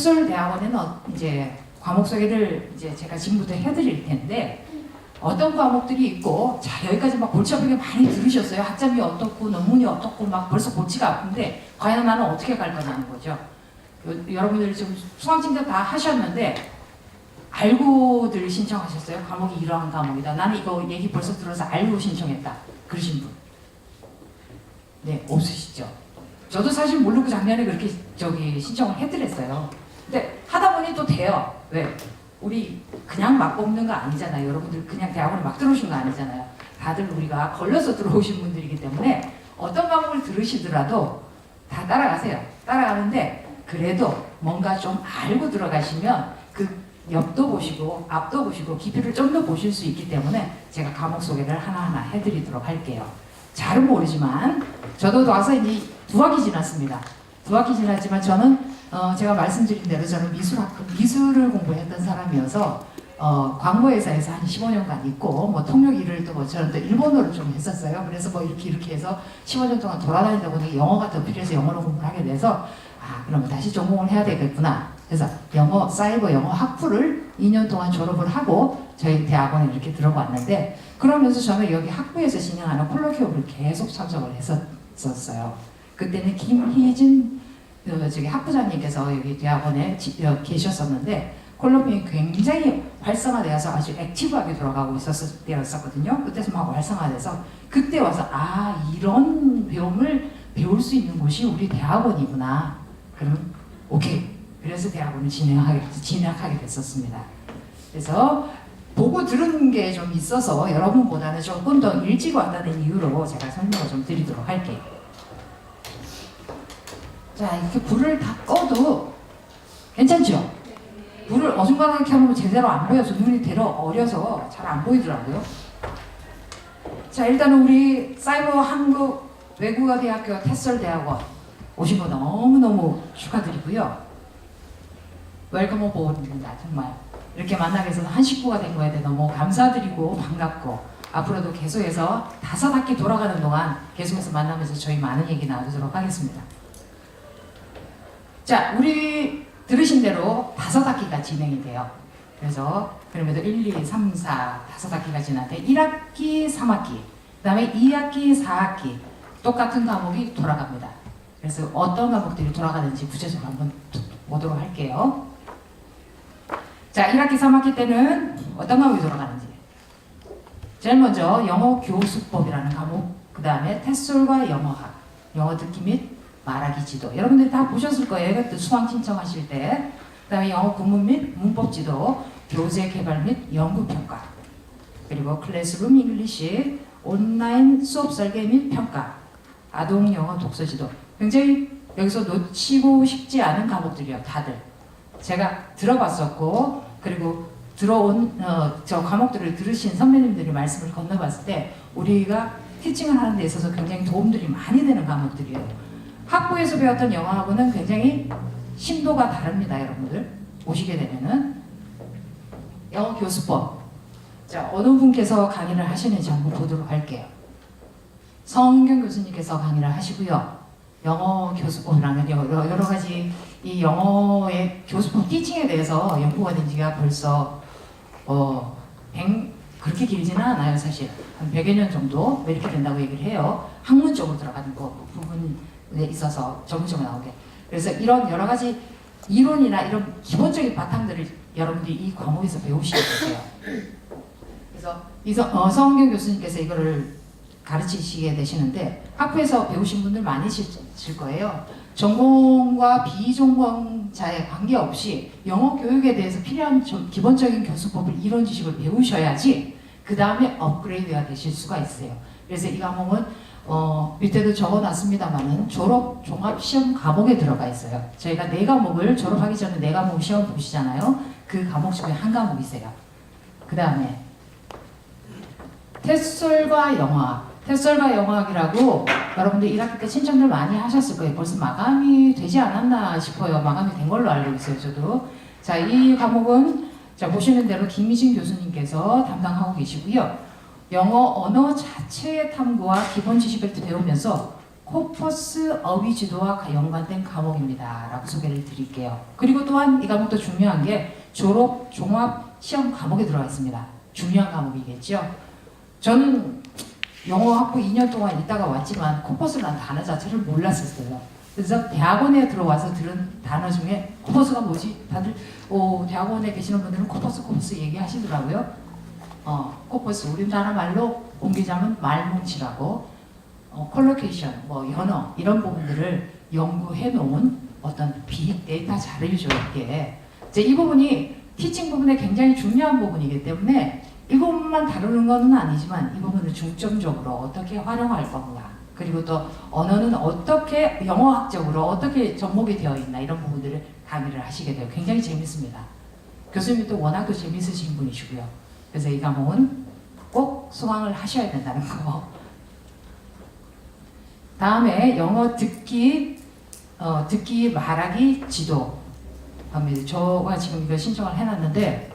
테솔 대학원에는 이제 과목 소개를 이제 제가 지금부터 해드릴 텐데 어떤 과목들이 있고 자 여기까지 막 골치 아프게 많이 들으셨어요. 학점이 어떻고 논문이 어떻고 막 벌써 골치가 아픈데 과연 나는 어떻게 갈 거냐는 거죠. 여러분들이 지금 수강신청 다 하셨는데 알고들 신청하셨어요? 과목이 이러한 과목이다. 나는 이거 얘기 벌써 들어서 알고 신청했다. 그러신 분? 네, 없으시죠? 저도 사실 모르고 작년에 그렇게 신청을 해드렸어요. 근데 하다 보니 또 돼요. 왜? 우리 그냥 막 뽑는 거 아니잖아요. 여러분들 그냥 대학원에 막 들어오신 거 아니잖아요. 다들 우리가 걸려서 들어오신 분들이기 때문에 어떤 과목을 들으시더라도 다 따라가세요. 따라가는데 그래도 뭔가 좀 알고 들어가시면 그 옆도 보시고 앞도 보시고 깊이를 좀 더 보실 수 있기 때문에 제가 과목 소개를 하나하나 해드리도록 할게요. 잘은 모르지만 저도 와서 이제 2학기 지났습니다. 2학기 지났지만 저는 제가 말씀드린 대로 저는 미술을 공부했던 사람이어서 광고회사에서 한 15년간 있고 뭐 통역 일을 또 저는 또 일본어를 좀 했었어요. 그래서 뭐 이렇게 해서 15년 동안 돌아다니다 보니 영어가 더 필요해서 영어로 공부를 하게 돼서 그럼 다시 전공을 해야 되겠구나. 그래서 사이버 영어 학부를 2년 동안 졸업을 하고 저희 대학원에 이렇게 들어갔는데 그러면서 저는 여기 학부에서 진행하는 콜로키움을 계속 참석을 했었어요. 그때는 김희진 학부장님께서 여기 대학원에 계셨었는데 콜로키움이 굉장히 활성화되어서 아주 액티브하게 돌아가고 있었을 때였었거든요. 그때서 막 활성화돼서 그때 와서 이런 배움을 배울 수 있는 곳이 우리 대학원이구나. 그럼 오케이. 그래서 대학원을 진행하게 됐었습니다. 그래서 보고 들은 게 좀 있어서 여러분보다는 조금 더 일찍 왔다는 이유로 제가 설명을 좀 드리도록 할게요. 자, 이렇게 불을 다 꺼도 괜찮죠? 불을 어중간하게 켜놓으면 제대로 안 보여서 눈이 대려 어려서 잘 안 보이더라고요. 자, 일단은 우리 사이버 한국 외국어대학교 테솔 대학원 오신 거 너무너무 축하드리고요. 웰컴 오버입니다. 정말 이렇게 만나게 해서 한 식구가 된 거에 대해 너무 감사드리고 반갑고 앞으로도 계속해서 5학기 돌아가는 동안 계속해서 만나면서 저희 많은 얘기 나누도록 하겠습니다. 자, 우리 들으신 대로 5학기가 진행이 돼요. 그래서 그러면서 1, 2, 3, 4, 5학기가 지났는데 1학기, 3학기, 그 다음에 2학기, 4학기 똑같은 과목이 돌아갑니다. 그래서 어떤 과목들이 돌아가는지 구체적으로 한번 보도록 할게요. 자, 1학기, 3학기 때는 어떤 과목이 돌아가는지. 제일 먼저 영어 교수법이라는 과목, 그 다음에 테솔과 영어학, 영어 듣기 및 말하기 지도. 여러분들이 다 보셨을 거예요. 이것도 수강 신청하실 때. 그 다음에 영어 구문 및 문법 지도, 교재 개발 및 연구 평가. 그리고 클래스룸 잉글리시, 온라인 수업 설계 및 평가, 아동 영어 독서 지도. 굉장히 여기서 놓치고 싶지 않은 과목들이요, 다들. 제가 들어봤었고, 그리고 들어온 저 과목들을 들으신 선배님들이 말씀을 건너봤을 때 우리가 티칭을 하는 데 있어서 굉장히 도움들이 많이 되는 과목들이에요. 학부에서 배웠던 영어하고는 굉장히 심도가 다릅니다, 여러분들. 오시게 되면은 영어 교수법. 자, 어느 분께서 강의를 하시는지 한번 보도록 할게요. 성경 교수님께서 강의를 하시고요. 영어 교수법이라는 여러 가지 이 영어의 교수법 티칭에 대해서 연구가 된 지가 벌써 그렇게 길지는 않아요. 사실 한 100여 년 정도 이렇게 된다고 얘기를 해요. 학문적으로 들어가는 부분에 있어서 전문적으로 나오게. 그래서 이런 여러 가지 이론이나 이런 기본적인 바탕들을 여러분들이 이 과목에서 배우시게 되세요. 그래서 성경 교수님께서 이거를 가르치시게 되시는데 학부에서 배우신 분들 많으실 거예요. 전공과 비전공자에 관계없이 영어 교육에 대해서 필요한 기본적인 교수법을 이론 지식을 배우셔야지 그 다음에 업그레이드가 되실 수가 있어요. 그래서 이 과목은 밑에도 적어놨습니다만은 졸업 종합 시험 과목에 들어가 있어요. 저희가 4과목을 졸업하기 전에 4과목 시험 보시잖아요. 그 과목 중에 한 과목이세요. 그 다음에 테솔과 영어학. 테솔과 영어학이라고 여러분들 1학기 때 신청들 많이 하셨을 거예요. 벌써 마감이 되지 않았나 싶어요. 마감이 된 걸로 알고 있어요, 저도. 자, 이 과목은 자 보시는 대로 김희진 교수님께서 담당하고 계시고요. 영어 언어 자체의 탐구와 기본 지식을 배우면서 코퍼스 어휘 지도와 연관된 과목입니다 라고 소개를 드릴게요. 그리고 또한 이 과목도 중요한 게 졸업 종합 시험 과목에 들어가 있습니다. 중요한 과목이겠죠. 저는 영어 학부 2년 동안 있다가 왔지만 코퍼스라는 단어 자체를 몰랐었어요. 그래서 대학원에 들어와서 들은 단어 중에 코퍼스가 뭐지? 다들 대학원에 계시는 분들은 코퍼스 얘기하시더라고요. 코퍼스 우리나라 말로 옮기자면 말뭉치라고 콜로케이션, 연어 이런 부분들을 연구해 놓은 어떤 빅데이터 자료죠. 이게 이 부분이 티칭 부분에 굉장히 중요한 부분이기 때문에 이 부분만 다루는 것은 아니지만 이 부분을 중점적으로 어떻게 활용할 건가, 그리고 또 언어는 어떻게 영어학적으로 어떻게 접목이 되어 있나 이런 부분들을 강의를 하시게 돼요. 굉장히 재밌습니다. 교수님도 워낙 또 재밌으신 분이시고요. 그래서 이 과목은 꼭 수강을 하셔야 된다는 거. 다음에 영어 듣기 말하기 지도. 저가 지금 이거 신청을 해놨는데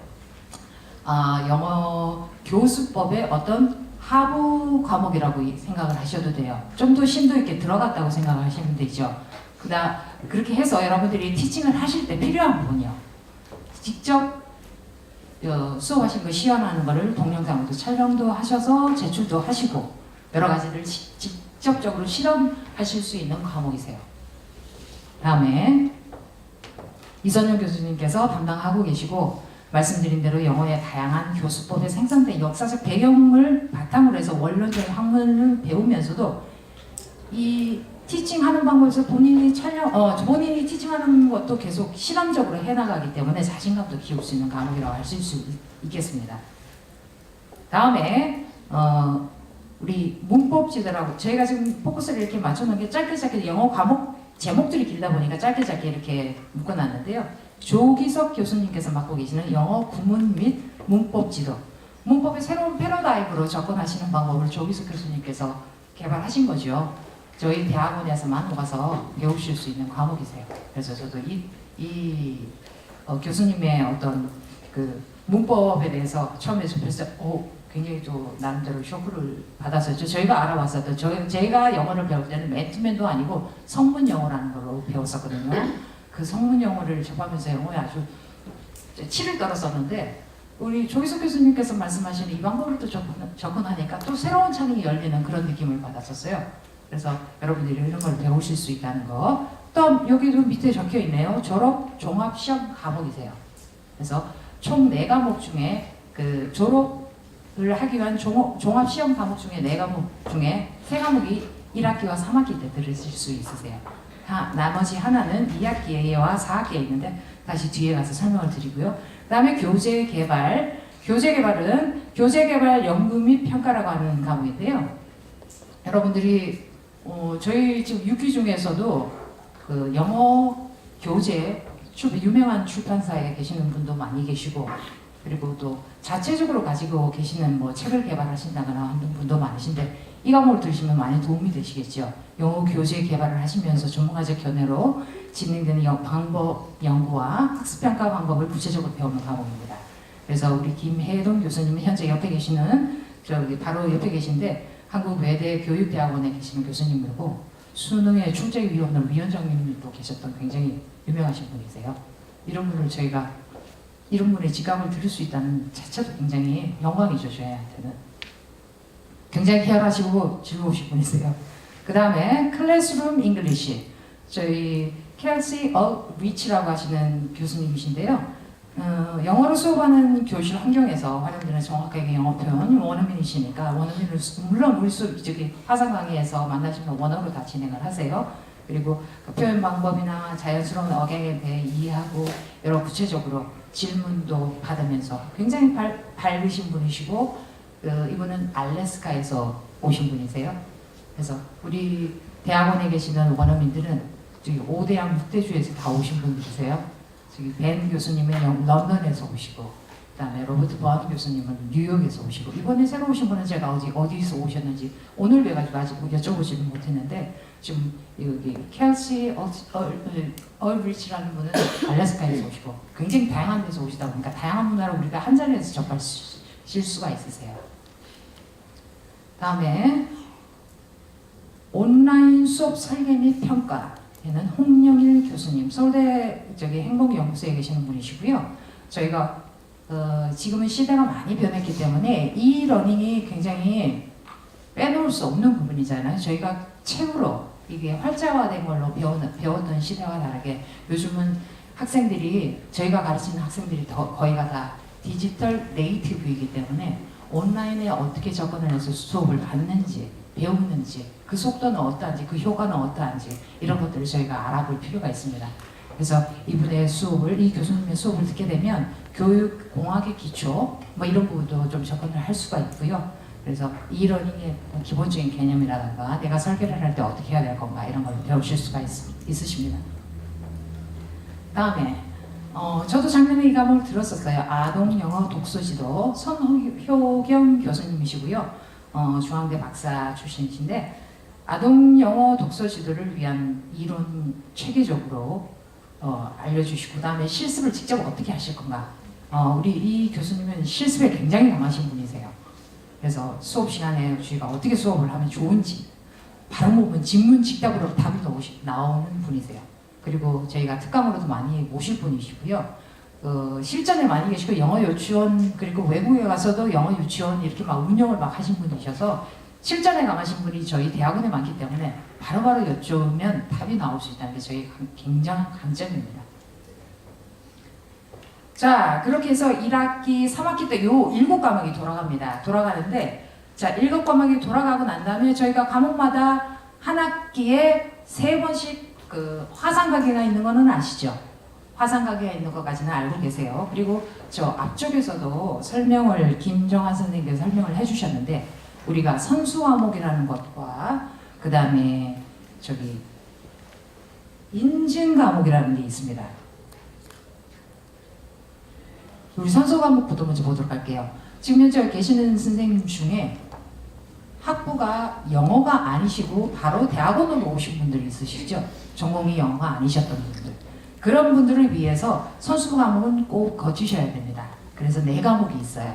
영어 교수법의 어떤 하부 과목이라고 생각을 하셔도 돼요. 좀 더 심도 있게 들어갔다고 생각을 하시면 되죠. 그렇게 해서 여러분들이 티칭을 하실 때 필요한 부분이요. 직접 수업하신 거 시연하는 거를 동영상으로 촬영도 하셔서 제출도 하시고 여러 가지를 직접적으로 실험하실 수 있는 과목이세요. 다음에 이선영 교수님께서 담당하고 계시고 말씀드린 대로 영어의 다양한 교수법에 생성된 역사적 배경을 바탕으로 해서 원론적인 학문을 배우면서도 이 티칭하는 방법에서 본인이 티칭하는 것도 계속 실험적으로 해나가기 때문에 자신감도 키울 수 있는 과목이라고 할 수 있겠습니다. 다음에 우리 문법 지도라고 저희가 지금 포커스를 이렇게 맞춰놓은 게 짧게 영어 과목 제목들이 길다 보니까 짧게 이렇게 묶어놨는데요. 조기석 교수님께서 맡고 계시는 영어 구문 및 문법 지도, 문법의 새로운 패러다임으로 접근하시는 방법을 조기석 교수님께서 개발하신 거죠. 저희 대학원에서만 와서 배우실 수 있는 과목이세요. 그래서 저도 이 교수님의 어떤 그 문법에 대해서 처음에 접했을 때 굉장히 또 나름대로 쇼크를 받았었죠. 저희가 알아왔었던 저희가 영어를 배울 때는 맨투맨도 아니고 성문 영어라는 걸로 배웠었거든요. 그 성문 영어를 접하면서 영어에 아주 치를 떨었었는데 우리 조기석 교수님께서 말씀하시는 이 방법으로 또 접근하니까 또 새로운 창이 열리는 그런 느낌을 받았었어요. 그래서 여러분들이 이런 걸 배우실 수 있다는 거. 또 여기도 밑에 적혀 있네요. 졸업 종합 시험 과목이세요. 그래서 총 4과목 중에 그 졸업을 하기 위한 종합 시험 과목 중에 4과목 중에 3과목이 1학기와 3학기 때 들으실 수 있으세요. 나머지 하나는 2학기와 4학기에 있는데 다시 뒤에 가서 설명을 드리고요. 그 다음에 교재 개발은 교재 개발 연구 및 평가라고 하는 과목인데요. 여러분들이 저희 지금 6기 중에서도 그 영어 교재 유명한 출판사에 계시는 분도 많이 계시고 그리고 또 자체적으로 가지고 계시는 책을 개발하신다거나 하는 분도 많으신데 이 과목을 들으시면 많이 도움이 되시겠죠. 영어 교재 개발을 하시면서 전문가적 견해로 진행되는 방법 연구와 학습평가 방법을 구체적으로 배우는 과목입니다. 그래서 우리 김혜동 교수님은 현재 옆에 계시는 바로 옆에 계신데 한국 외대 교육대학원에 계시는 교수님이고 수능의 출제위원회 위원장님도 계셨던 굉장히 유명하신 분이세요. 이런 분을 저희가 이런 분의 직감을 들을 수 있다는 자체도 굉장히 영광이죠. 저희한테는. 굉장히 쾌활하시고 즐거우신 분이세요. 그 다음에 클래스룸 잉글리시 저희 켈시 리치라고 하시는 교수님이신데요. 영어로 수업하는 교실 환경에서 활용되는 정확하게 영어 표현 원어민이시니까 원어민을 물론 우리 화상 강의에서 만나시면 원어로 다 진행을 하세요. 그리고 그 표현 방법이나 자연스러운 억양에 대해 이해하고 여러 구체적으로 질문도 받으면서 굉장히 밝으신 분이시고 이분은 알래스카에서 오신 분이세요. 그래서 우리 대학원에 계시는 원어민들은 저기 5대양 6대주에서 다 오신 분들이세요. 저기 벤 교수님은 런던에서 오시고 그다음에 로버트 번 교수님은 뉴욕에서 오시고 이번에 새로 오신 분은 제가 어디서 오셨는지 오늘 뵈가지고 아직 여쭤보지는 못했는데 지금 여기 켈시 얼리치라는 분은 알래스카에서 오시고 굉장히 다양한 데서 오시다 보니까 다양한 문화를 우리가 한 자리에서 접하실 수가 있으세요. 다음에 온라인 수업 설계 및 평가에는 홍영일 교수님, 서울대 행복연구소에 계시는 분이시고요. 저희가 지금은 시대가 많이 변했기 때문에 이 러닝이 굉장히 빼놓을 수 없는 부분이잖아요. 저희가 책으로 이게 활자화된 걸로 배웠던 시대와 다르게 요즘은 학생들이, 저희가 가르치는 학생들이 거의가 다 디지털 네이티브이기 때문에 온라인에 어떻게 접근을 해서 수업을 받는지, 배우는지, 그 속도는 어떠한지, 그 효과는 어떠한지 이런 것들을 저희가 알아볼 필요가 있습니다. 그래서 이분의 수업을, 이 교수님의 수업을 듣게 되면 교육공학의 기초 뭐 이런 부분도 좀 접근을 할 수가 있고요. 그래서 이러닝의 기본적인 개념이라든가 내가 설계를 할 때 어떻게 해야 될 건가 이런 걸 배우실 수가 있으십니다. 다음에 저도 작년에 이 과목을 들었었어요. 아동영어 독서지도 손효경 교수님이시고요. 중앙대 박사 출신이신데 아동영어 독서지도를 위한 이론 체계적으로 알려주시고 그다음에 실습을 직접 어떻게 하실 건가. 우리 이 교수님은 실습에 굉장히 강하신 분이세요. 그래서 수업 시간에 저희가 어떻게 수업을 하면 좋은지 바로 보면 직문직답으로 답이 나오는 분이세요. 그리고 저희가 특강으로도 많이 모실 분이시고요. 실전에 많이 계시고 영어 유치원, 그리고 외국에 가서도 영어 유치원 이렇게 막 운영을 막 하신 분이셔서 실전에 강하신 분이 저희 대학원에 많기 때문에 바로바로 여쭈면 답이 나올 수 있다는 게 저희 굉장한 강점입니다. 자, 그렇게 해서 1학기, 3학기 때 요 7과목이 돌아가는데, 자, 7과목이 돌아가고 난 다음에 저희가 과목마다 한 학기에 3번씩 화상가계가 있는 거는 아시죠? 화상가계가 있는 것까지는 알고 계세요. 그리고 저 앞쪽에서도 김정환 선생님께서 설명을 해주셨는데, 우리가 선수과목이라는 것과 그 다음에 인증과목이라는 게 있습니다. 우리 선수 과목부터 먼저 보도록 할게요. 지금 현재 계시는 선생님 중에 학부가 영어가 아니시고 바로 대학원으로 오신 분들이 있으시죠? 전공이 영어가 아니셨던 분들. 그런 분들을 위해서 선수 과목은 꼭 거치셔야 됩니다. 그래서 4과목이 있어요.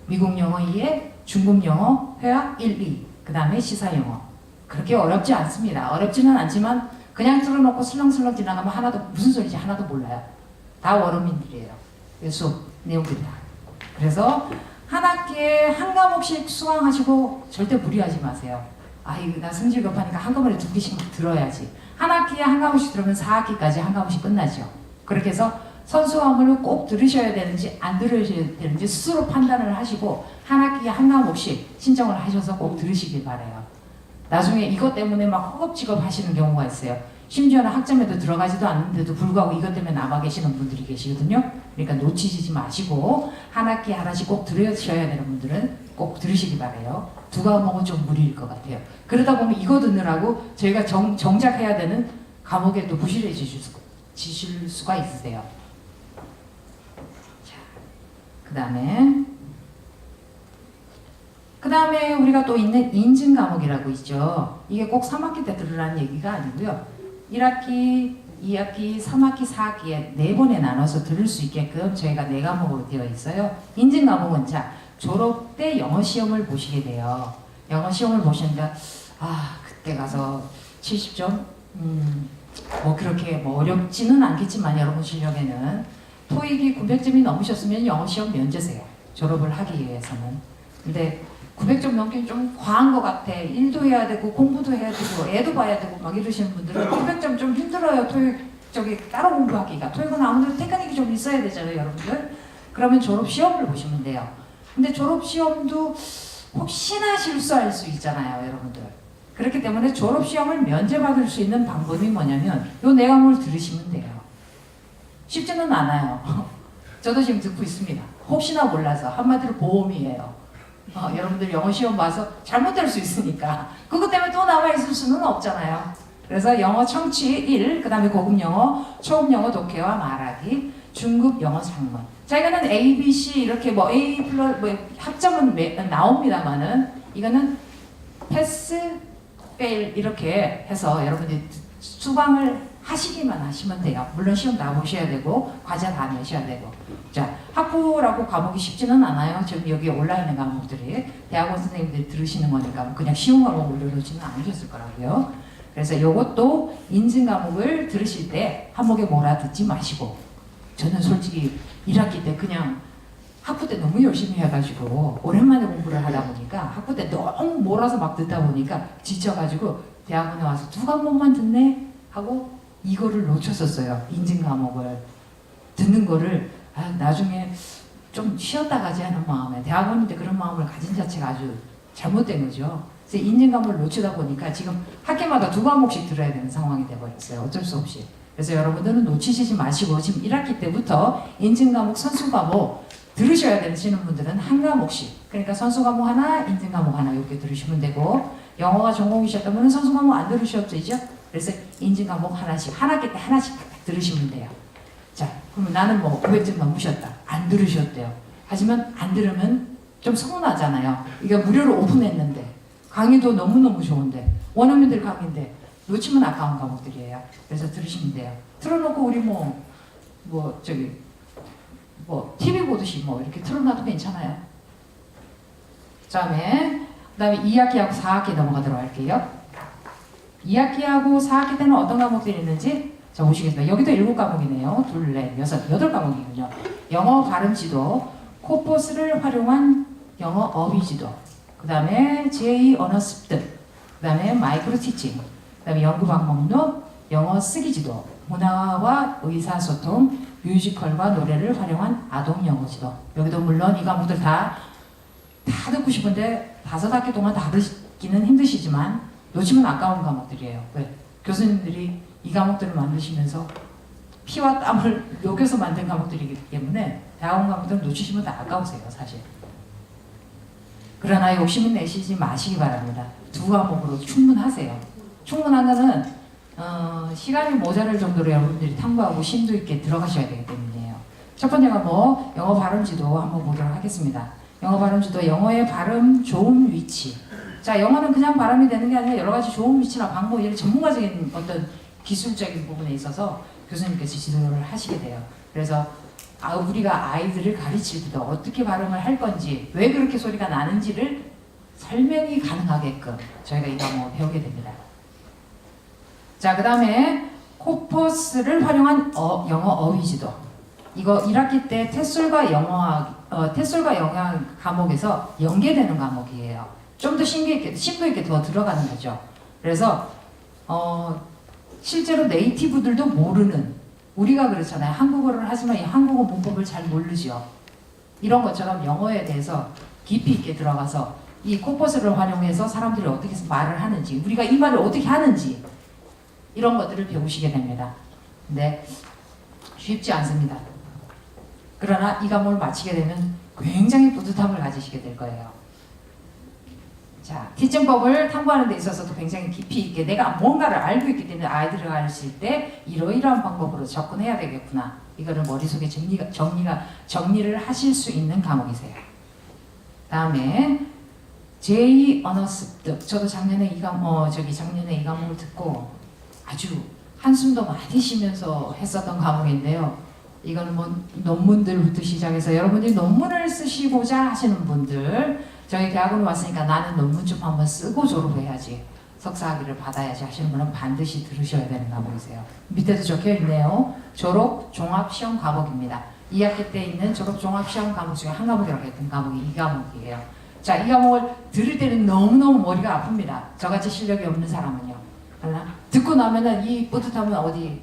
미국 영어 2에 중국 영어, 회화 1, 2, 그 다음에 시사 영어. 그렇게 어렵지 않습니다. 어렵지는 않지만 그냥 틀어놓고 슬렁슬렁 지나가면 무슨 소리인지 하나도 몰라요. 다 원어민들이에요. 수업 내용들이 다. 그래서 한 학기에 한 과목씩 수강하시고 절대 무리하지 마세요. 이거 나 성질 급하니까 한꺼번에 2개씩 들어야지. 한 학기에 한 과목씩 들으면 4학기까지 한 과목씩 끝나죠. 그렇게 해서 선수 과목을 꼭 들으셔야 되는지 안 들으셔야 되는지 스스로 판단을 하시고 한 학기에 한 과목씩 신청을 하셔서 꼭 들으시길 바라요. 나중에 이것 때문에 막 허겁지겁 하시는 경우가 있어요. 심지어는 학점에도 들어가지도 않는데도 불구하고 이것 때문에 남아 계시는 분들이 계시거든요. 그러니까 놓치지 마시고 한 학기에 하나씩 꼭 들으셔야 되는 분들은 꼭 들으시기 바라요. 2과목은 좀 무리일 것 같아요. 그러다 보면 이거 듣느라고 저희가 정작 해야 되는 과목에 또 부실해지실 수가 있으세요. 자, 그 다음에 우리가 또 있는 인증 과목이라고 있죠. 이게 꼭 3학기 때 들으라는 얘기가 아니고요. 1학기, 2학기, 3학기, 4학기에 4번에 나눠서 들을 수 있게끔 저희가 4과목으로 되어 있어요. 인증 과목은 졸업 때 영어 시험을 보시게 돼요. 영어 시험을 보시니까 그때 가서 70점? 뭐 그렇게 어렵지는 않겠지만 여러분 실력에는 토익이 900점이 넘으셨으면 영어 시험 면제세요. 졸업을 하기 위해서는. 근데 900점 넘기는 좀 과한 것 같아. 일도 해야 되고 공부도 해야 되고 애도 봐야 되고 막 이러시는 분들은 900점 좀 힘들어요. 토익 따로 공부하기가. 토익은 아무래도 테크닉이 좀 있어야 되잖아요, 여러분들. 그러면 졸업 시험을 보시면 돼요. 근데 졸업 시험도 혹시나 실수할 수 있잖아요, 여러분들. 그렇기 때문에 졸업 시험을 면제받을 수 있는 방법이 뭐냐면 요 4과목을 들으시면 돼요. 쉽지는 않아요. 저도 지금 듣고 있습니다. 혹시나 몰라서 한마디로 보험이에요. 여러분들 영어 시험 봐서 잘못될 수 있으니까 그것 때문에 또 남아있을 수는 없잖아요. 그래서 영어 청취 1, 그 다음에 고급 영어, 초급 영어 독해와 말하기, 중급 영어 상문. 자, 이거는 A, B, C 이렇게 A 플러스 학점은 나옵니다만은 이거는 패스, 페일 이렇게 해서 여러분들이 수강을 하시기만 하시면 돼요. 물론 시험 다 보셔야 되고 과제 다 내셔야 되고. 자, 학부라고 과목이 쉽지는 않아요. 지금 여기 올라있는 과목들이 대학원 선생님들이 들으시는 거니까 그냥 쉬운 과목 올려놓지는 않으셨을 거라고요. 그래서 이것도 인증 과목을 들으실 때 한목에 몰아듣지 마시고, 저는 솔직히 1학기 때 그냥 학부 때 너무 열심히 해가지고 오랜만에 공부를 하다 보니까 학부 때 너무 몰아서 막 듣다 보니까 지쳐가지고 대학원에 와서 2과목만 듣네 하고 이거를 놓쳤었어요. 인증 과목을 듣는 거를 나중에 좀 쉬었다 가지 하는 마음에, 대학원인데 그런 마음을 가진 자체가 아주 잘못된 거죠. 그래서 인증 과목을 놓치다 보니까 지금 학기마다 2과목씩 들어야 되는 상황이 되어버렸어요. 어쩔 수 없이. 그래서 여러분들은 놓치시지 마시고 지금 1학기 때부터 인증 과목, 선수 과목 들으셔야 되시는 분들은 한 과목씩, 그러니까 선수 과목 하나, 인증 과목 하나 이렇게 들으시면 되고, 영어가 전공이셨다면 선수 과목 안 들으셔도 되죠. 그래서 인증 과목 하나씩, 한 학기 때 하나씩 들으시면 돼요. 자, 그러면 나는 뭐 900점 넘으셨다. 안 들으셨대요. 하지만 안 들으면 좀 서운하잖아요. 이게 무료로 오픈했는데 강의도 너무너무 좋은데 원어민들 강의인데 놓치면 아까운 과목들이에요. 그래서 들으시면 돼요. 틀어놓고 우리 TV 보듯이 이렇게 틀어놔도 괜찮아요. 그다음에 2학기하고 4학기 넘어가도록 할게요. 2학기하고 4학기 때는 어떤 과목들이 있는지 자 보시겠습니다. 여기도 7과목이네요. 2, 4, 6, 8과목이군요. 영어 발음 지도, 코포스를 활용한 영어 어휘 지도, 그 다음에 제2 언어 습득, 그 다음에 마이크로 티칭, 그 다음에 연구 방법론, 영어 쓰기 지도, 문화와 의사소통, 뮤지컬과 노래를 활용한 아동 영어 지도. 여기도 물론 이 과목들 다 듣고 싶은데 5학기 동안 다 듣기는 힘드시지만 놓치면 아까운 과목들이에요. 왜? 교수님들이 이 과목들을 만드시면서 피와 땀을 녹여서 만든 과목들이기 때문에 대학원 과목들은 놓치시면 다 아까우세요, 사실. 그러나 욕심은 내시지 마시기 바랍니다. 2과목으로 충분하세요. 충분한 거는 시간이 모자랄 정도로 여러분들이 탐구하고 심도 있게 들어가셔야 되기 때문이에요. 첫 번째가 영어 발음지도 한번 보도록 하겠습니다. 영어 발음지도, 영어의 발음 좋은 위치. 자, 영어는 그냥 발음이 되는 게 아니라 여러 가지 좋은 위치나 방법, 이런 전문가적인 어떤 기술적인 부분에 있어서 교수님께서 지도를 하시게 돼요. 그래서 우리가 아이들을 가르칠 때도 어떻게 발음을 할 건지, 왜 그렇게 소리가 나는지를 설명이 가능하게끔 저희가 이 과목을 배우게 됩니다. 자, 그 다음에 코퍼스를 활용한 영어 어휘 지도. 이거 1학기 때 태술과 영어 과목에서 연계되는 과목이에요. 좀 더 심도 있게 더 들어가는 거죠. 그래서 실제로 네이티브들도 모르는, 우리가 그렇잖아요. 한국어를 하지만 이 한국어 문법을 잘 모르죠. 이런 것처럼 영어에 대해서 깊이 있게 들어가서 이 코퍼스를 활용해서 사람들이 어떻게 말을 하는지, 우리가 이 말을 어떻게 하는지, 이런 것들을 배우시게 됩니다. 근데 쉽지 않습니다. 그러나 이 과목을 마치게 되면 굉장히 뿌듯함을 가지시게 될 거예요. 자, 티칭법을 탐구하는 데 있어서도 굉장히 깊이 있게 내가 뭔가를 알고 있기 때문에 아이들을 가르칠 때 이러이러한 방법으로 접근해야 되겠구나. 이거를 머릿속에 정리를 하실 수 있는 과목이세요. 다음에 제2 언어 습득. 저도 작년에 이 과목을 듣고 아주 한숨도 많이 쉬면서 했었던 과목인데요. 이거는 논문들부터 시작해서 여러분들이 논문을 쓰시고자 하시는 분들, 저희 대학원 왔으니까 나는 논문 좀 한번 쓰고 졸업해야지, 석사학위를 받아야지 하시는 분은 반드시 들으셔야 되는 과목이세요. 밑에도 적혀 있네요. 졸업 종합시험 과목입니다. 2학기 때 있는 졸업 종합시험 과목 중에 한 과목이라고 했던 과목이 이 과목이에요. 자, 이 과목을 들을 때는 너무너무 머리가 아픕니다. 저같이 실력이 없는 사람은요. 그러나 듣고 나면은 이 뿌듯함은 어디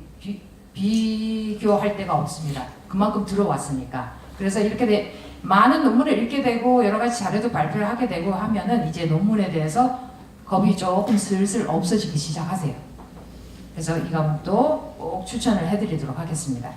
비교할 데가 없습니다. 그만큼 들어왔으니까. 그래서 이렇게 많은 논문을 읽게 되고 여러 가지 자료도 발표를 하게 되고 하면은 이제 논문에 대해서 겁이 조금 슬슬 없어지기 시작하세요. 그래서 이 과목도 꼭 추천을 해드리도록 하겠습니다.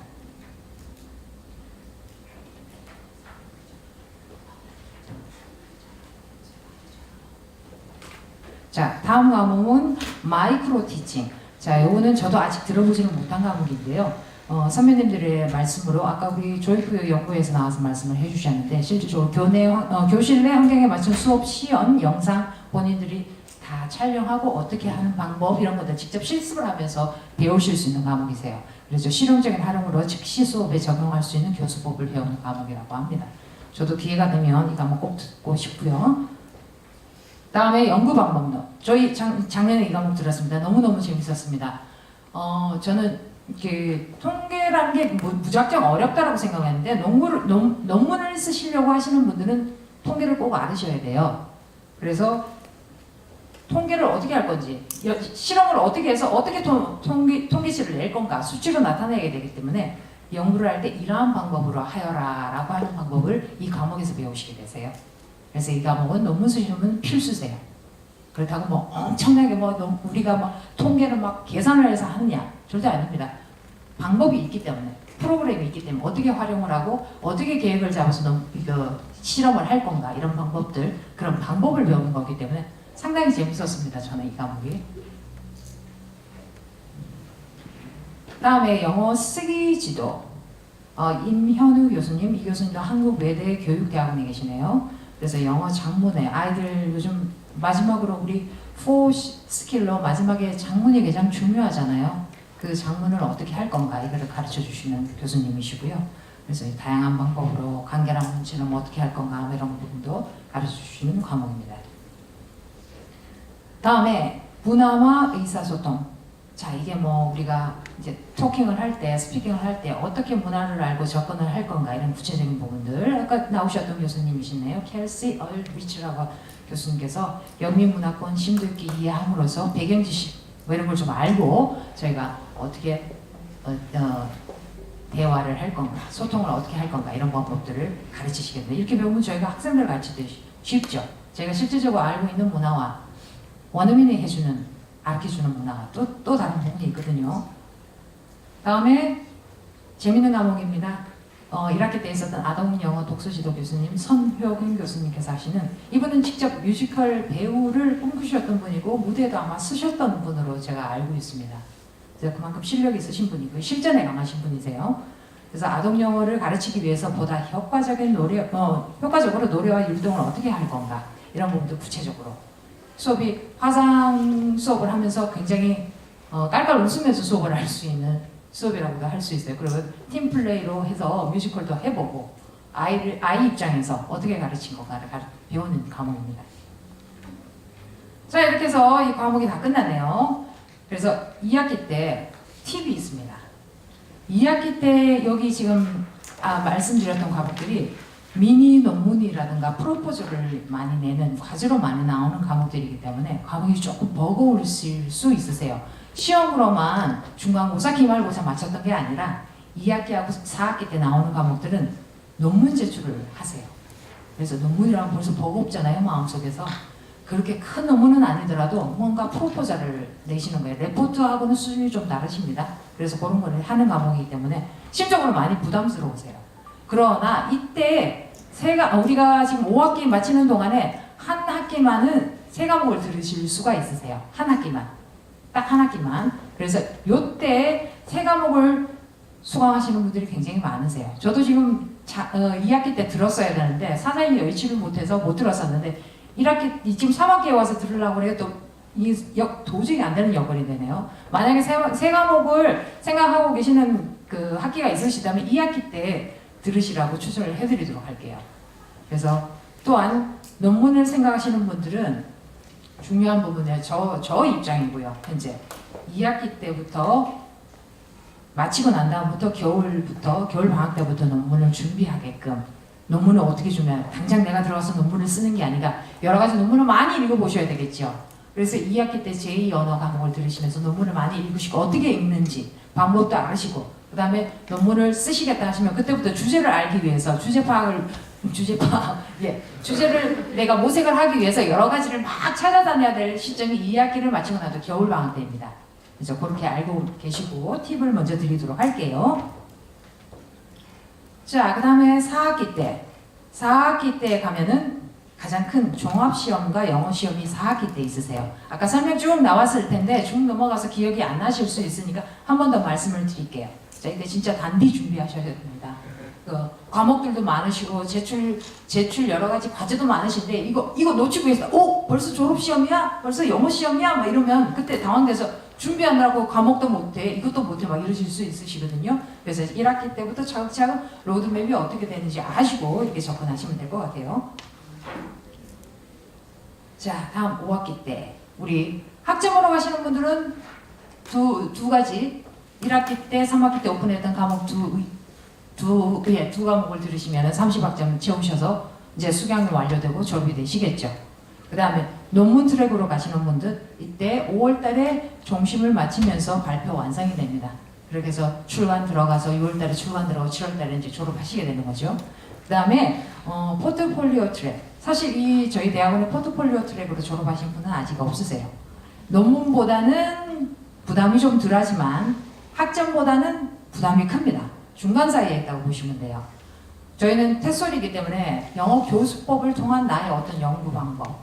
자, 다음 과목은 마이크로 티칭. 자, 요거는 저도 아직 들어보지는 못한 과목인데요. 선배님들의 말씀으로 아까 우리 조이프 연구에서 나와서 말씀을 해주셨는데 실제로 교실 내 환경에 맞춘 수업 시연 영상 본인들이 다 다 촬영하고 어떻게 하는 방법 이런 것들 직접 실습을 하면서 배우실 수 있는 과목이세요. 그래서 실용적인 활용으로 즉시 수업에 적용할 수 있는 교수법을 배우는 과목이라고 합니다. 저도 기회가 되면 이 과목 꼭 듣고 싶고요. 다음에 연구 방법론. 저희 작년에 이 과목 들었습니다. 너무너무 재밌었습니다. 저는 통계라는 게 무작정 어렵다라고 생각했는데 논문을 쓰시려고 하시는 분들은 통계를 꼭 알으셔야 돼요. 그래서 통계를 어떻게 할 건지, 실험을 어떻게 해서 어떻게 통계치를 낼 건가, 수치로 나타내게 되기 때문에 연구를 할 때 이러한 방법으로 하여라 라고 하는 방법을 이 과목에서 배우시게 되세요. 그래서 이 과목은 논문 쓰시면 필수세요. 그렇다고 뭐 엄청나게 우리가 막 통계를 막 계산을 해서 하느냐, 절대 아닙니다. 방법이 있기 때문에, 프로그램이 있기 때문에 어떻게 활용을 하고 어떻게 계획을 잡아서 실험을 할 건가, 이런 방법들, 그런 방법을 배우는 거기 때문에 상당히 재밌었습니다. 저는 이 과목이. 다음에 영어 쓰기 지도. 임현우 교수님, 이 교수님도 한국외대 교육대학원에 계시네요. 그래서 영어 장문에 아이들 요즘 마지막으로 우리 4 스킬로 마지막에 장문이 가장 중요하잖아요. 그 장문을 어떻게 할 건가 이거를 가르쳐 주시는 교수님이시고요. 그래서 다양한 방법으로 관계랑 문제는 어떻게 할 건가 이런 부분도 가르쳐 주시는 과목입니다. 다음에 문화와 의사소통. 자, 이게 우리가 이제 토킹을 할 때, 스피킹을 할 때 어떻게 문화를 알고 접근을 할 건가 이런 구체적인 부분들. 아까 나오셨던 교수님이시네요. 켈시 얼리치라고 교수님께서 영미문화권 심도 있게 이해함으로써 배경지식 이런 걸 좀 알고 저희가 어떻게 대화를 할 건가, 소통을 어떻게 할 건가 이런 방법들을 가르치시겠네요. 이렇게 배우면 저희가 학생들 가르치듯이 쉽죠. 저희가 실질적으로 알고 있는 문화와 원어민이 해주는, 가르쳐주는 문화가 또 다른 부분이 있거든요. 다음에 재밌는 과목입니다. 1학기 때 있었던 아동 영어 독서지도 교수님 선효근 교수님께서 하시는, 이분은 직접 뮤지컬 배우를 꿈꾸셨던 분이고 무대에도 아마 쓰셨던 분으로 제가 알고 있습니다. 그래서 그만큼 실력이 있으신 분이고 실전에 강하신 분이세요. 그래서 아동 영어를 가르치기 위해서 보다 효과적으로 노래와 율동을 어떻게 할 건가 이런 부분도 구체적으로 수업이 화상 수업을 하면서 굉장히 깔깔 웃으면서 수업을 할 수 있는 수업이라고도 할 수 있어요. 그리고 팀플레이로 해서 뮤지컬도 해보고 아이 입장에서 어떻게 가르친 건가를 배우는 과목입니다. 자, 이렇게 해서 이 과목이 다 끝났네요. 그래서 2학기 때 팁이 있습니다. 2학기 때 여기 지금 말씀드렸던 과목들이 미니 논문이라든가 프로포즈를 많이 내는 과제로 많이 나오는 과목들이기 때문에 과목이 조금 버거우실 수 있으세요. 시험으로만 중간고사, 기말고사 맞췄던 게 아니라 2학기하고 4학기 때 나오는 과목들은 논문 제출을 하세요. 그래서 논문이라면 벌써 버겁잖아요, 마음속에서. 그렇게 큰 논문은 아니더라도 뭔가 프로포즈를 내시는 거예요. 레포트하고는 수준이 좀 다르십니다. 그래서 그런 거를 하는 과목이기 때문에 심적으로 많이 부담스러우세요. 그러나 이때 우리가 지금 5학기 마치는 동안에 한 학기만은 3과목을 들으실 수가 있으세요. 한 학기만. 딱 한 학기만. 그래서 요때 3과목을 수강하시는 분들이 굉장히 많으세요. 저도 지금 2학기 때 들었어야 되는데 사장님이 여의치를 못해서 못 들었었는데 1학기, 지금 3학기에 와서 들으려고 해도 도저히 안 되는 여건이 되네요. 만약에 3과목을 생각하고 계시는 그 학기가 있으시다면 2학기 때 들으시라고 추천을 해드리도록 할게요. 그래서 또한 논문을 생각하시는 분들은 중요한 부분에 저 입장이고요. 현재 2학기 때부터 마치고 난 다음부터 겨울 방학 때부터 논문을 준비하게끔, 논문을 어떻게 준비하냐, 당장 내가 들어가서 논문을 쓰는 게 아니라 여러 가지 논문을 많이 읽어보셔야 되겠죠. 그래서 2학기 때 제2 언어 과목을 들으시면서 논문을 많이 읽으시고 어떻게 읽는지 방법도 알으시고, 그 다음에 논문을 쓰시겠다 하시면 그때부터 주제를 알기 위해서 주제를 내가 모색을 하기 위해서 여러 가지를 막 찾아다녀야 될 시점이 2학기를 마치고 나도 겨울 방학 때입니다. 그래서 그렇게 알고 계시고 팁을 먼저 드리도록 할게요. 자, 그 다음에 4학기 때 가면은 가장 큰 종합시험과 영어시험이 4학기 때 있으세요. 아까 설명 쭉 나왔을 텐데 쭉 넘어가서 기억이 안 나실 수 있으니까 한 번 더 말씀을 드릴게요. 자, 이때 진짜 단디 준비하셔야 됩니다. 그 과목들도 많으시고 제출 여러 가지 과제도 많으신데 이거 놓치고 계시다. 오, 벌써 졸업 시험이야? 벌써 영어 시험이야? 막 이러면 그때 당황돼서 준비하느라고 과목도 못해, 이것도 못해 막 이러실 수 있으시거든요. 그래서 1학기 때부터 차근차근 로드맵이 어떻게 되는지 아시고 이렇게 접근하시면 될 것 같아요. 자, 다음 5학기 때 우리 학점으로 가시는 분들은 두 가지 1학기 때, 3학기 때 오픈했던 과목 두 과목을 들으시면 30학점 채우셔서 이제 수강이 완료되고 졸업이 되시겠죠. 그 다음에 논문 트랙으로 가시는 분들 이때 5월달에 종심을 마치면서 발표 완성이 됩니다. 그렇게 해서 출간 들어가서 6월달에 출간 들어가고 7월달에 이제 졸업하시게 되는 거죠. 그 다음에 포트폴리오 트랙. 사실 이 저희 대학원의 포트폴리오 트랙으로 졸업하신 분은 아직 없으세요. 논문보다는 부담이 좀 덜하지만 학점보다는 부담이 큽니다. 중간 사이에 있다고 보시면 돼요. 저희는 테솔이기 때문에 영어 교수법을 통한 나의 어떤 연구 방법,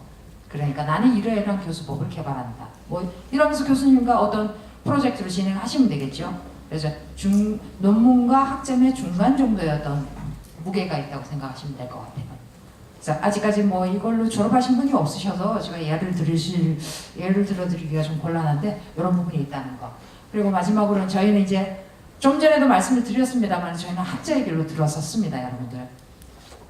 그러니까 나는 이러이러한 교수법을 개발한다, 뭐 이러면서 교수님과 어떤 프로젝트를 진행하시면 되겠죠. 그래서 논문과 학점의 중간 정도의 어떤 무게가 있다고 생각하시면 될 것 같아요. 그래서 아직까지 뭐 이걸로 졸업하신 분이 없으셔서 제가 예를 들어드리기가 좀 곤란한데 이런 부분이 있다는 거. 그리고 마지막으로는 저희는 이제 좀 전에도 말씀을 드렸습니다만 저희는 학자의 길로 들어섰습니다, 여러분들.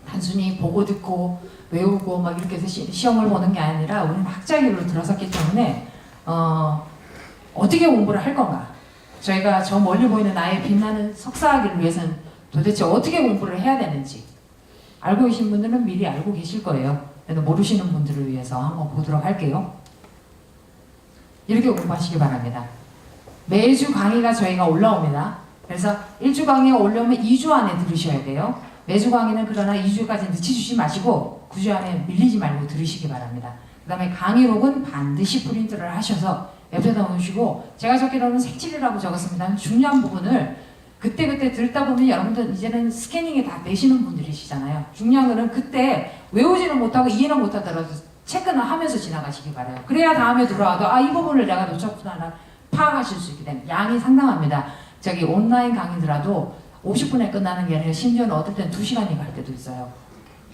단순히 보고 듣고 외우고 막 이렇게 해서 시험을 보는 게 아니라 우리는 학자의 길로 들어섰기 때문에 어떻게 공부를 할 건가? 저희가 저 멀리 보이는 나의 빛나는 석사하기를 위해서는 도대체 어떻게 공부를 해야 되는지 알고 계신 분들은 미리 알고 계실 거예요. 그래서 모르시는 분들을 위해서 한번 보도록 할게요. 이렇게 공부하시기 바랍니다. 매주 강의가 저희가 올라옵니다. 그래서 1주 강의가 올라오면 2주 안에 들으셔야 돼요. 매주 강의는 그러나 2주까지 늦춰주지 마시고 9주 안에 밀리지 말고 들으시기 바랍니다. 그 다음에 강의록은 반드시 프린트를 하셔서 옆에다 놓으시고, 제가 적기로는 색칠이라고 적었습니다. 중요한 부분을 그때 들다 보면 여러분들 이제는 스캐닝이 다 되시는 분들이시잖아요. 중요한 거는 그때 외우지는 못하고 이해는 못하더라도 체크는 하면서 지나가시기 바라요. 그래야 다음에 돌아와도 이 부분을 내가 놓쳤구나 파악하실 수 있기 때문에 양이 상당합니다. 저기 온라인 강의더라도 50분에 끝나는 게 아니라 심지어는 어떨 땐 2시간이 갈 때도 있어요.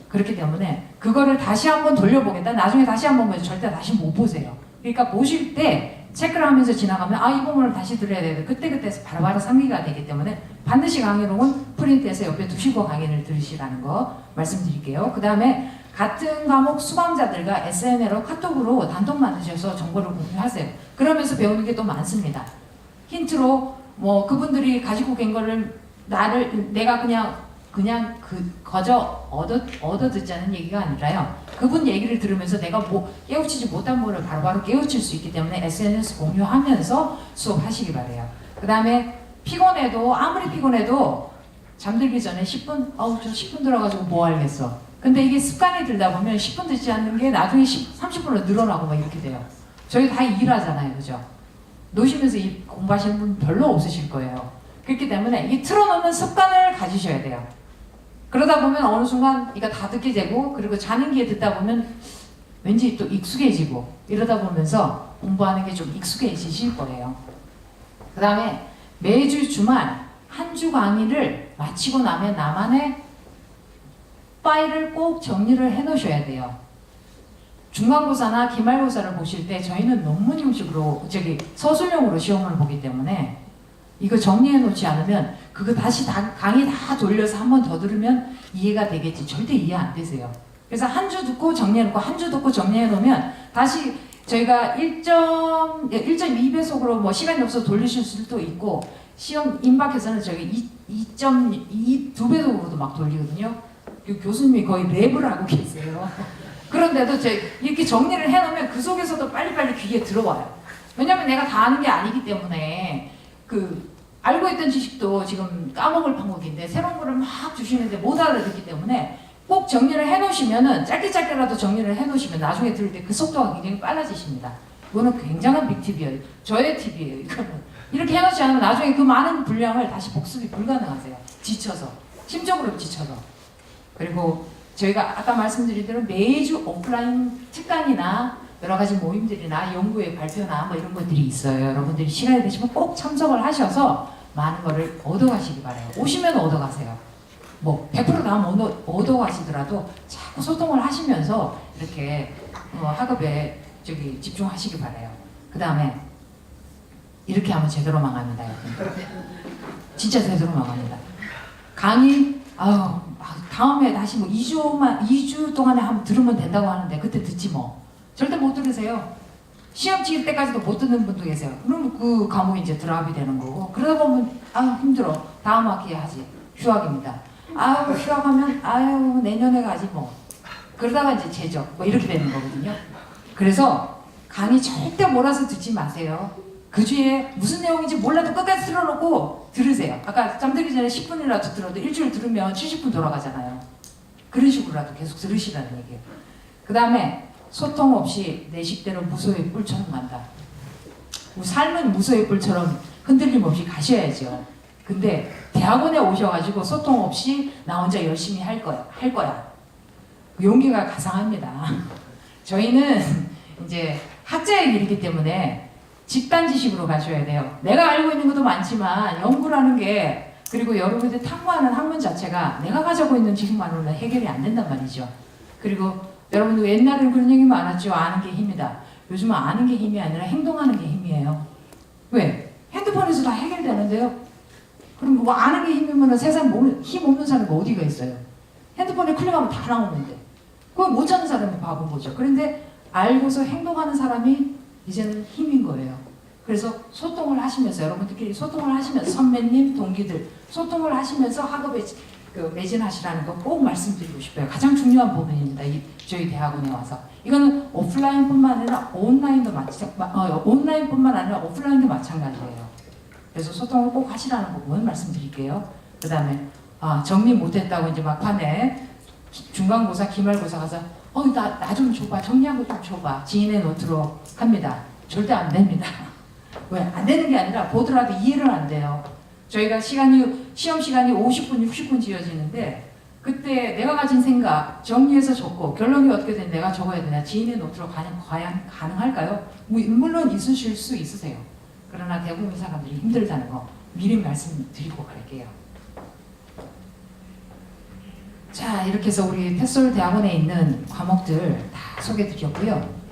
그렇기 때문에 그거를 다시 한번 돌려보겠다. 나중에 다시 한번 보면 절대 다시 못 보세요. 그러니까 보실 때 체크를 하면서 지나가면 이 부분을 다시 들어야 되는데 그때그때서 바로바로 상기가 되기 때문에 반드시 강의록은 프린트해서 옆에 두시고 강의를 들으시라는 거 말씀드릴게요. 그 다음에 같은 과목 수강자들과 SNS로 카톡으로 단톡 만드셔서 정보를 공유하세요. 그러면서 배우는 게 또 많습니다. 힌트로 뭐 그분들이 가지고 간 거를 내가 그냥 거저 얻어 듣자는 얘기가 아니라요. 그분 얘기를 들으면서 내가 뭐 깨우치지 못한 거를 바로바로 깨우칠 수 있기 때문에 SNS 공유하면서 수업하시기 바래요. 그 다음에 아무리 피곤해도 잠들기 전에 10분, 저 10분 들어가지고 뭐 하겠어. 근데 이게 습관이 들다 보면 10분 듣지 않는 게 나중에 30분으로 늘어나고 막 이렇게 돼요. 저희 다 일하잖아요, 그죠? 노시면서 공부하시는 분 별로 없으실 거예요. 그렇기 때문에 이 틀어놓는 습관을 가지셔야 돼요. 그러다 보면 어느 순간 이거 다 듣게 되고, 그리고 자는 게 듣다 보면 왠지 또 익숙해지고, 이러다 보면서 공부하는 게 좀 익숙해지실 거예요. 그 다음에 매주 주말 한 주 강의를 마치고 나면 나만의 파일을 꼭 정리를 해 놓으셔야 돼요. 중간고사나 기말고사를 보실 때 저희는 논문 형식으로 서술형으로 시험을 보기 때문에 이거 정리해 놓지 않으면 그거 다시 강의 다 돌려서 한 번 더 들으면 이해가 되겠지 절대 이해 안 되세요. 그래서 한 주 듣고 정리해 놓고 한 주 듣고 정리해 놓으면 다시 저희가 1.2배속으로 뭐 시간이 없어서 돌리실 수도 있고, 시험 임박해서는 저희 2.2배속으로도 막 돌리거든요. 교수님이 거의 랩을 하고 계세요. 그런데도 이렇게 정리를 해놓으면 그 속에서도 빨리빨리 귀에 들어와요. 왜냐면 내가 다 아는 게 아니기 때문에 알고 있던 지식도 지금 까먹을 방법인데 새로운 거를 막 주시는데 못 알아듣기 때문에 꼭 정리를 해놓으시면은 짧게라도 정리를 해놓으시면 나중에 들을 때 그 속도가 굉장히 빨라지십니다. 이거는 굉장한 빅팁이에요. 저의 팁이에요. 이거는 이렇게 해놓지 않으면 나중에 그 많은 분량을 다시 복습이 불가능하세요. 심적으로 지쳐서. 그리고 저희가 아까 말씀드린 대로 매주 오프라인 특강이나 여러 가지 모임들이나 연구회 발표나 뭐 이런 것들이 있어요. 여러분들이 시간이 되시면 꼭 참석을 하셔서 많은 거를 얻어가시기 바라요. 오시면 얻어가세요. 뭐 100%다 못 오가시더라도 자꾸 소통을 하시면서 이렇게 학업에 집중하시기 바래요. 그 다음에 이렇게 하면 제대로 망합니다. 진짜 제대로 망합니다. 강의 다음에 다시 뭐 2주 동안에 한번 들으면 된다고 하는데 그때 듣지 뭐. 절대 못 들으세요. 시험 칠 때까지도 못 듣는 분도 계세요. 그럼 그 과목이 이제 드랍이 되는 거고, 그러다 보면 힘들어. 다음 학기에 하지. 휴학입니다. 휴학하면 내년에 가지 뭐. 그러다가 이제 제적 뭐 이렇게 되는 거거든요. 그래서 강의 절대 몰아서 듣지 마세요. 그 주에 무슨 내용인지 몰라도 끝까지 틀어놓고 들으세요. 아까 잠들기 전에 10분이라도 들어도 일주일 들으면 70분 돌아가잖아요. 그런 식으로라도 계속 들으시라는 얘기예요. 그 다음에 소통 없이 내 식대로 무소의 뿔처럼 간다. 삶은 무소의 뿔처럼 흔들림 없이 가셔야죠. 근데 대학원에 오셔가지고 소통 없이 나 혼자 열심히 할 거야. 용기가 가상합니다. 저희는 이제 학자의 길이기 때문에 집단 지식으로 가셔야 돼요. 내가 알고 있는 것도 많지만 연구라는 게, 그리고 여러분들 탐구하는 학문 자체가 내가 가지고 있는 지식만으로는 해결이 안 된단 말이죠. 그리고 여러분들 옛날에는 그런 얘기 많았죠. 아는 게 힘이다. 요즘은 아는 게 힘이 아니라 행동하는 게 힘이에요. 왜? 핸드폰에서 다 해결되는데요. 그럼 뭐 아는 게 힘이면 세상 힘 없는 사람이 어디가 있어요? 핸드폰에 클릭하면 다 나오는데. 그걸 못 찾는 사람이 바본 거죠. 그런데 알고서 행동하는 사람이 이제는 힘인 거예요. 그래서 소통을 하시면서, 여러분들끼리 소통을 하시면서, 선배님, 동기들 소통을 하시면서 학업에 매진하시라는 거 꼭 말씀드리고 싶어요. 가장 중요한 부분입니다. 저희 대학원에 와서. 이거는 오프라인뿐만 아니라 온라인뿐만 아니라 오프라인도 마찬가지예요. 그래서 소통을 꼭 하시라는 부분 말씀드릴게요. 그 다음에 정리 못했다고 이제 막판에 중간고사, 기말고사 가서 나 좀 줘봐. 정리한 거 좀 줘봐. 지인의 노트로 합니다. 절대 안 됩니다. 왜? 안 되는 게 아니라 보더라도 이해를 안 돼요. 저희가 시험 시간이 50분, 60분 지어지는데 그때 내가 가진 생각 정리해서 적고 결론이 어떻게 된 내가 적어야 되나, 지인의 노트로 과연 가능할까요? 물론 있으실 수 있으세요. 그러나 대부분 사람들이 힘들다는 거 미리 말씀드리고 갈게요. 자, 이렇게 해서 우리 펫솔 대학원에 있는 과목들 다 소개드렸고요.